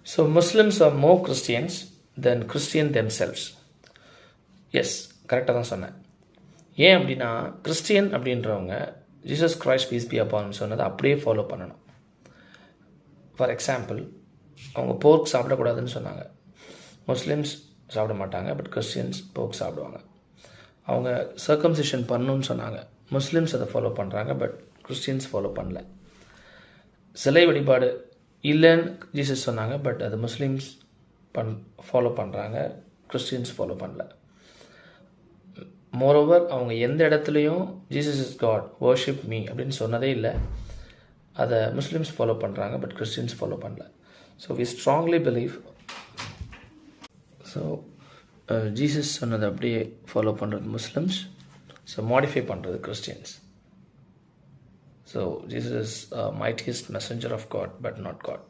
So Muslims are more Christians than Christian themselves. Yes, கரெக்டாக தான் சொன்னேன். ஏன் அப்படின்னா கிறிஸ்டியன் அப்படின்றவங்க ஜீசஸ் கிரைஸ்ட் பீஸ் பி அப்பான்னு சொன்னதை அப்படியே ஃபாலோ பண்ணணும். ஃபார் எக்ஸாம்பிள், அவங்க போர்க் சாப்பிடக்கூடாதுன்னு சொன்னாங்க. முஸ்லீம்ஸ் சாப்பிட மாட்டாங்க, பட் கிறிஸ்டியன்ஸ் போர்க் சாப்பிடுவாங்க. அவங்க சர்க்கம்சிஷன் பண்ணணுன்னு சொன்னாங்க. முஸ்லீம்ஸ் அதை ஃபாலோ பண்ணுறாங்க, பட் கிறிஸ்டியன்ஸ் ஃபாலோ பண்ணல. சிலை வழிபாடு இல்லைன்னு ஜீசஸ் சொன்னாங்க, பட் அது முஸ்லீம்ஸ் ஃபாலோ பண்ணுறாங்க, கிறிஸ்டியன்ஸ் ஃபாலோ பண்ணல. மோரோவர் அவங்க எந்த இடத்துலையும் Jesus is God, worship me அப்படின்னு சொன்னதே இல்லை. அதை முஸ்லீம்ஸ் ஃபாலோ பண்ணுறாங்க, பட் கிறிஸ்டியன்ஸ் ஃபாலோ பண்ணல. So we strongly believe. So Jesus சொன்னதை அப்படியே ஃபாலோ பண்ணுறது முஸ்லிம்ஸ், ஸோ மாடிஃபை பண்ணுறது Christians. So Jesus is mightiest messenger of God, but not God.